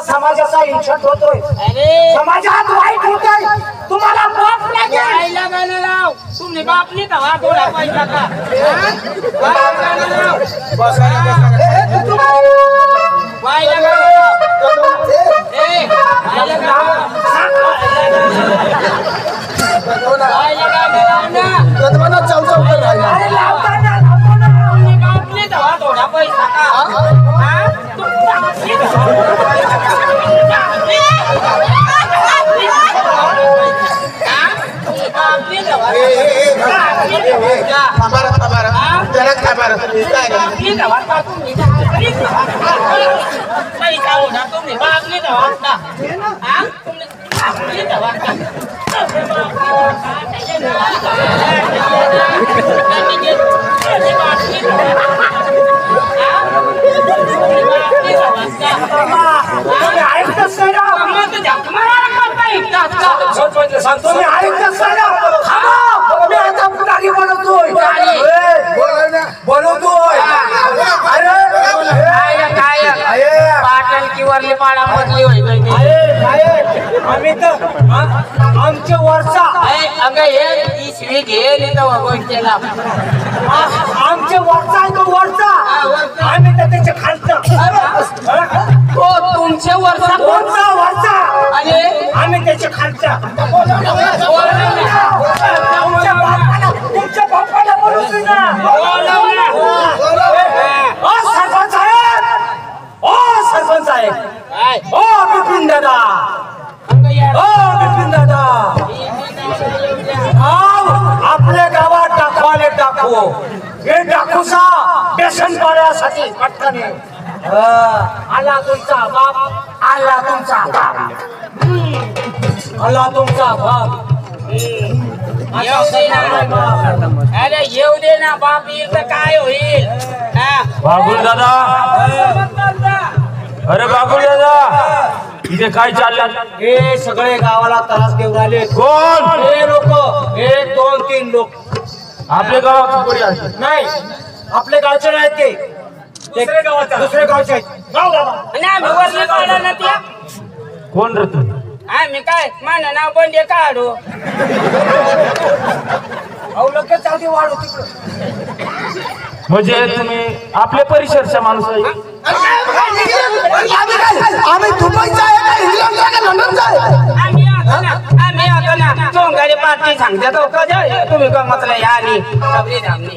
समाजाचा इन्शर्ट होतोय. समाजात वाईट होतोय. तुम्हाला बाप लागेल लाव तुम्ही बापनी का हा थोडा पैसा का आमच्या वरचा आमच्या वरचा आहे तो वरचा आम्ही तर त्याच्या खालचा तुमच्या वरचा वरचा वरचा आणि आम्ही त्याच्या खालचा तुमच्या बापाला बोलवतोय ना सरपंच साहेब ओ सरपंच साहेब ओ बिपिन दादा बिपिन दादा आपल्या गावात टाकवाले टाकू हे टाकूसा बेसन पाण्यासाठी पटकन आला तुमचा बाप आला तुमचा बाप आला तुमचा बाप अरे येऊ दे ना बाप येईल तर काय होईल बाबुल दादा अरे बाबुल दादा इथे काय चाललं हे सगळे गावाला त्रास देऊन आले कोण हे लोक 1 2 3 लोक आपल्या गावात कोणी आहे नाही आपल्या गावचे नाहीत ते दुसऱ्या गावचे आहेत गाव बाबा कोण रे तू आम्ही काय माझं नाव बंडे काढू अहो लगेच चालते वाढू तिकडं म्हणजे तुम्ही आपल्या परिसरचा माणूस आहे आम्ही दुबईचा आहे का इंग्लंडचा आहे का लंडनचा आहे आम्ही आता ना चोंगारी पार्टी सांगते तो कधी तुम्ही का म्हटलं या आणि सबरी धामणी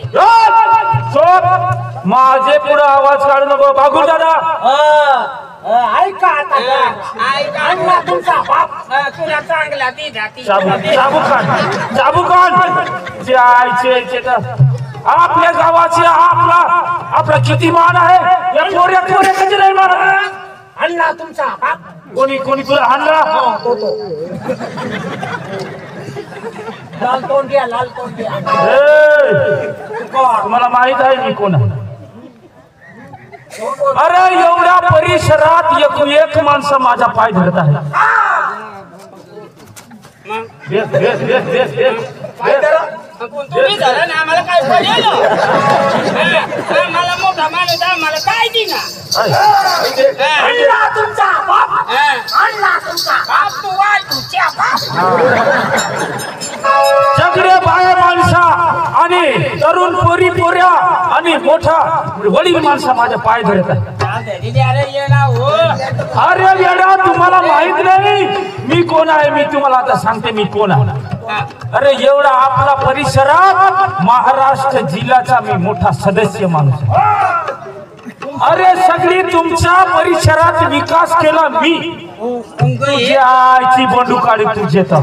माझे पुढे आवाज काढू नको बाबुल दादा ऐका आता तुमचा बाप तुला चांगला ती जाती चाबू खान आपल्या गावाचे आपला किती मान आहे या पोऱ्या कधी नाही मान आणला तुमचा बाप कोणी तुला आणला लाल तोंडिया लाल तोंडिया तुम्हाला माहित आहे मी कोण अरे एवढ्या परिसरात एक माणसं माझा पाय धरत आहे तुम्ही धरा ना आम्हाला काय पडेल मला मोठा माणूस आम्हाला काय दिना आणला तुमचा बाप आणला तुमचा बाप तू वाट तुझ्या सगळे बाया माणसा आणि तरुण पोऱ्या आणि मोठा वडील माणसा माझ्या पाय धरत आहे अरे येडा तुम्हाला माहित नाही मी कोण आहे मी तुम्हाला आता सांगते मी कोण आहे अरे एवढा आपला परिसरात महाराष्ट्र जिल्ह्याचा मी मोठा सदस्य माणूस अरे सगळी तुमच्या परिसरात विकास केला मी तुझ्या आईची बंडू काढी तुझे तर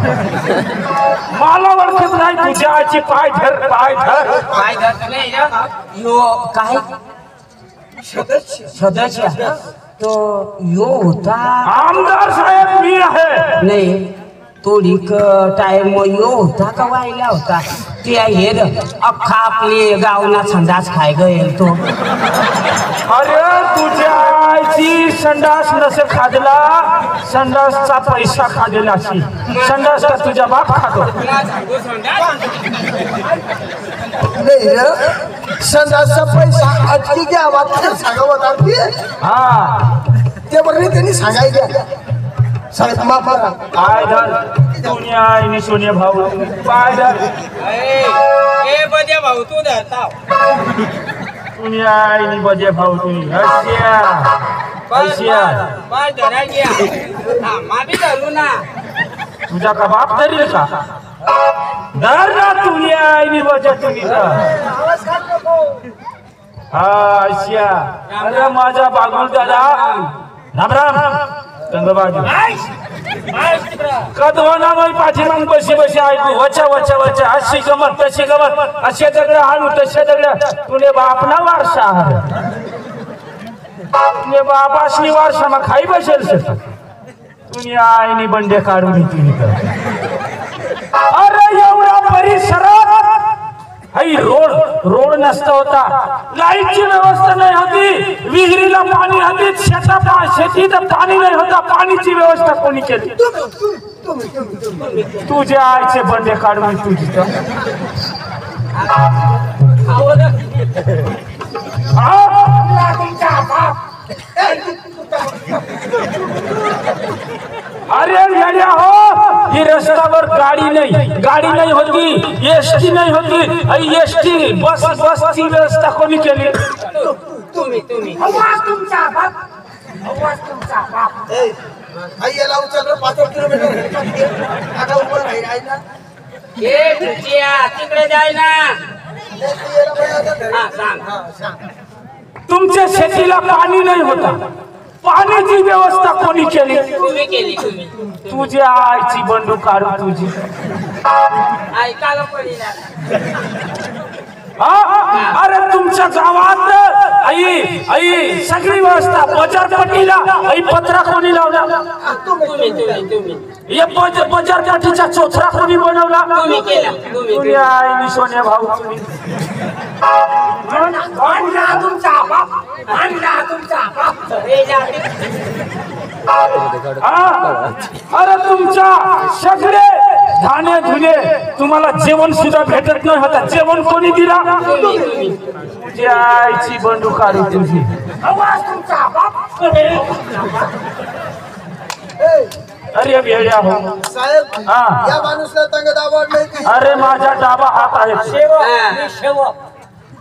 मला ओळखत नाही तुझ्या आईची पाय धर काय सदस्य तो यो होता आमदार साहेब मी आहे नाही थोडी टाइम यो होता का व्हायला होता ते हेर अख्खा आपले गावना संडास खाय गेल तो अरे तुझ्या आईची संडास नसे खाजला संडासचा पैसा खाजला अशी संडास का तुझ्या बाप खातो संडासचा पैसा अटकी घ्यावा सांगावं हा ते बरं त्यांनी सांगायचं साहेब माफ करा. काय धर दुनिया आणि सोनिया भाऊ काय धर ए बजे भाऊ तू धरता दुनिया आणि बजे भाऊ तुम्ही हसिया हसिया बस धरा गया हा माफी धरू ना तुझा का बाप धरील का धर ना दुनिया आणि बजे तुम्ही हा हसिया अरे माझा बागुल दादा राम राम गंगबाजी कधवना नाही पाठीमाग बशी बशी ऐकू वचा वचा वचा अशी गमत तशी गमत असे दगड हाणू तसे दगड तुले बाप ना वारसा तुले बापासनी वारसा मग खाई बसेल तुझी आईनी बंडे काढून तुम्ही अरे एवढा परिसरात हाई रोड नसता होता लाईटची व्यवस्था नाही होती विहिरीला पाणी होती शेतीत पाणी नाही होता पाणीची व्यवस्था कोणी केली तुझ्या आईचे बंडे काढून तुझी अरे येड्या हो ही रस्त्यावर गाडी नाही होती एसटी नाही होती एसटी बसची व्यवस्था कोणी केली तुम्ही आई याला उचल 5 किलोमीटर आता उभं राहील ना ए तुझ्या तिकडे जाय ना हा सांग तुमच्या शेतीला पाणी नाही होता पाण्याची व्यवस्था कोणी केली तुम्ही केली तुम्ही तुझ्या आईची बंडू काढू तुझी ऐकायला पडला अरे तुमच्या गावात आई सगळी व्यवस्था बाजारपट्टीला आई पत्रा कोणी लावला तुम्ही या बाजारपट्टीचा चोथरा कोणी बनवला तुम्ही केला तुम्ही आई सोन्या भाऊ तुम्ही अरे तुमच्या सगळे धान्य धुले तुम्हाला जेवण सुद्धा भेटत नाही होता जेवण कोणी दिला तुझी आईची बंडू काढू तुझी अरे भेड्या हो साहेब या माणूसला तंग दाबावत नाही की अरे माझा डाबा हात आहे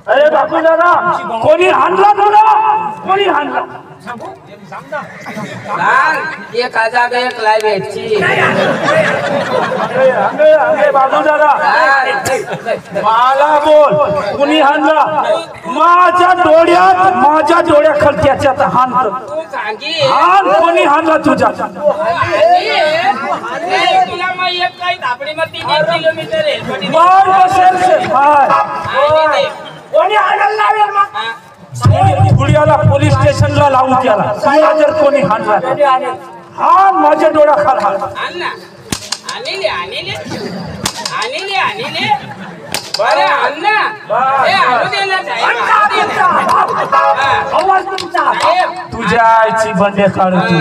अरे बापू दादा कोणी हाणला तुला कोणी हाणला 1001 लाय भेटची बाबू दादा मला बोल कुणी हाणला माझ्या डोळ्याखाली त्याच्यात हाणत तू सांगी हाण कोणी हाणला तुझ्या तुला मग एक काही धापडी मग 3 किलोमीटर आहे मार बसेल कोणी हाणायला लावेल मग गुडियाला पोलीस स्टेशनला लावून त्याला तुला जर कोणी हाणला हा माझ्या डोळ्याखाली हाण आणले बरे अण्णा ए आणू दे ना तुझ्या आईची बंडे काढू तुझी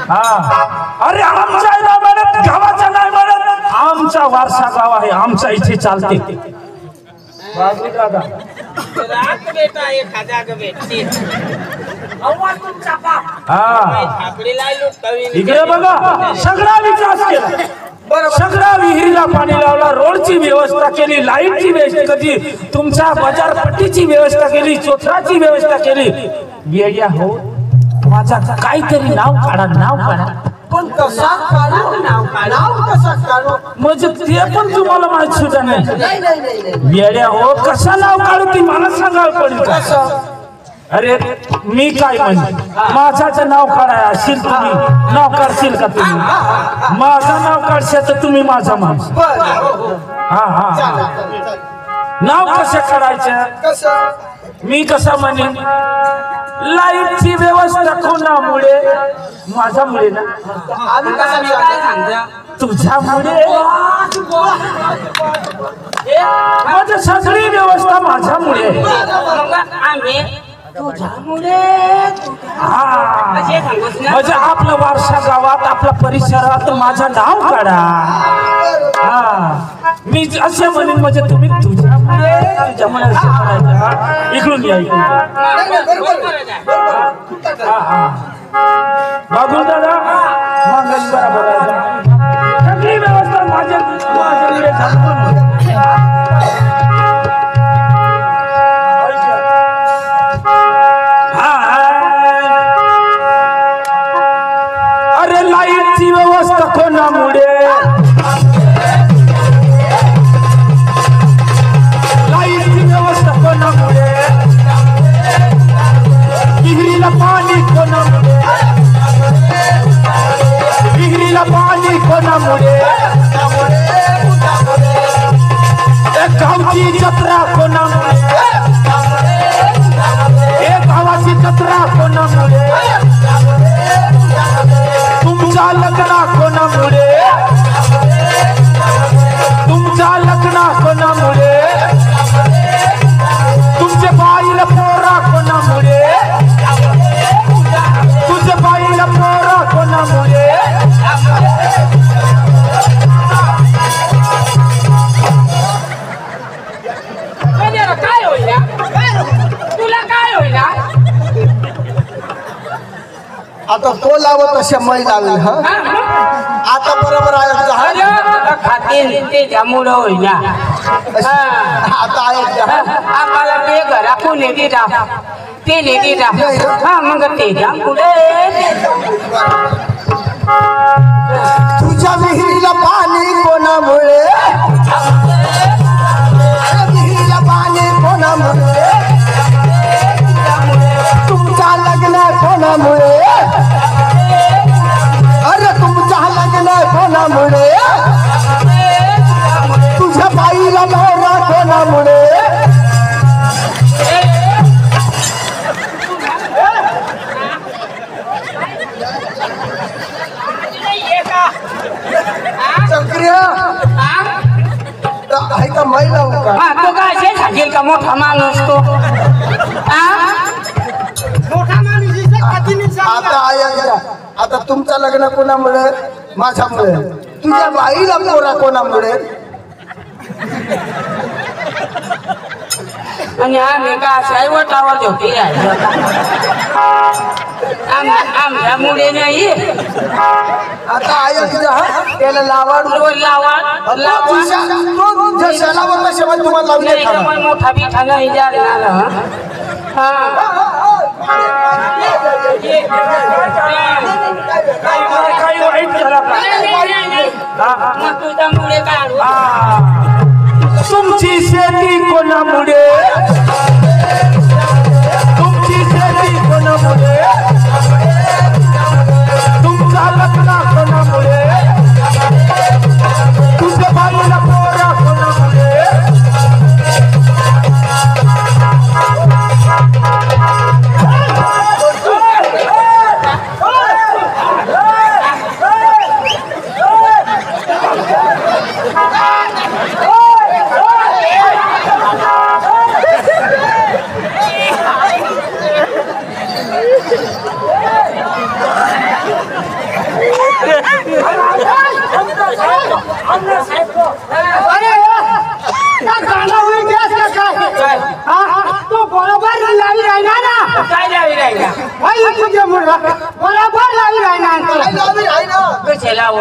हा अरे आमच्या नाही म्हणत गावाचा नाही म्हणत आमचा वारसा गाव आहे आमच्या इथे चालते बाबू दादा रात बेटा एखाद्या ग भेटते हा थापडीला इकडे बघा सगळा विकास केला सगळा विहिरीला पाणी लावला रोडची व्यवस्था केली लाईटची व्यवस्था केली तुमच्या बाजारपट्टीची व्यवस्था केली चोथराची व्यवस्था केली वेड्या हो माझा काहीतरी नाव काढा पण कसा काढू नाव कसा काढू म्हणजे ते पण तुम्हाला माहित सुद्धा नाही वेड्या हो कसा नाव काढू ती मला सांगायला पडेल अरे मी काय म्हणजे माझाचं नाव काढाय असेल तुम्ही नाव काढशील का तुम्ही माझं नाव काढशाल तर तुम्ही माझा माणूस हा नाव कसं काढायचं कसं मी कसा म्हणेन लाईटची व्यवस्था कोणामुळे माझ्यामुळे ना आम्ही कसं तुझ्यामुळे माझी सगळी व्यवस्था माझ्यामुळे आम्ही म्हणजे आपलं वारसा गावात आपल्या परिसरात माझं नाव काढा मी असे म्हणेन म्हणजे तुम्ही तुझ्यामुळे इकडून या इकडून बाबू दादा मंगल बरोबर आहे. सगळी व्यवस्था माझ्याकडे झाली. अरे लाईटची व्यवस्था कोणामुळे विहिरीला पाणी कोणामुळे विहिरीला पाणी कोणामुळे एक गावची जत्रा कोणामुळे एक गावाची जत्रा कोणामुळे तुमच्या लग्ना कोणामुळे तुमच्या लग्ना कोणामुळे तुमचे बाईला पोरा कोणामुळे तुझे बाईला पोरा कोणामुळे काय होईल तुला काय होईल आता तो लावत अशा मै लावेल हा आता बरोबर आहे खातील ते त्यामुळं होईल आता आहे आम्हाला ते घरा कोणी दिला ते नाही दिला हा मग ते द्या पुढे तुझ्या विहिरीला पाणी कोणामुळे विहिरीला पाणी कोणामुळे तुमच्या लग्न कोणामुळे अरे तुमच्या लग्न कोणामुळे तुझ्या बाईला नवरा कोणामुळे आहे का महिला होता तो काय सांगेल का मोठा माणूस तो मोठा माणूस आता आहे आता तुमचं लग्न कोणामुळे माझ्यामुळे तुझ्या बाईला पोरा कोणामुळे आणि आम्ही का साईवटावर झोपी आमच्यामुळे नाही आता आहे त्याला लावाड तुम्हाला लावले मोठा बिठा नाही जाणार काही वाईट झाला तुझ्यामुळे काय तुमची शेती कोणामुळे तुमची शेती कोणामुळे तुमचा लग्न कोणामुळे तुझ्या बाईला पोरा कोणामुळे तो बरोबर लावी राहिला ना काय लावी राहिला बरोबर लावी राहिला लावी आहे ना कसे लाव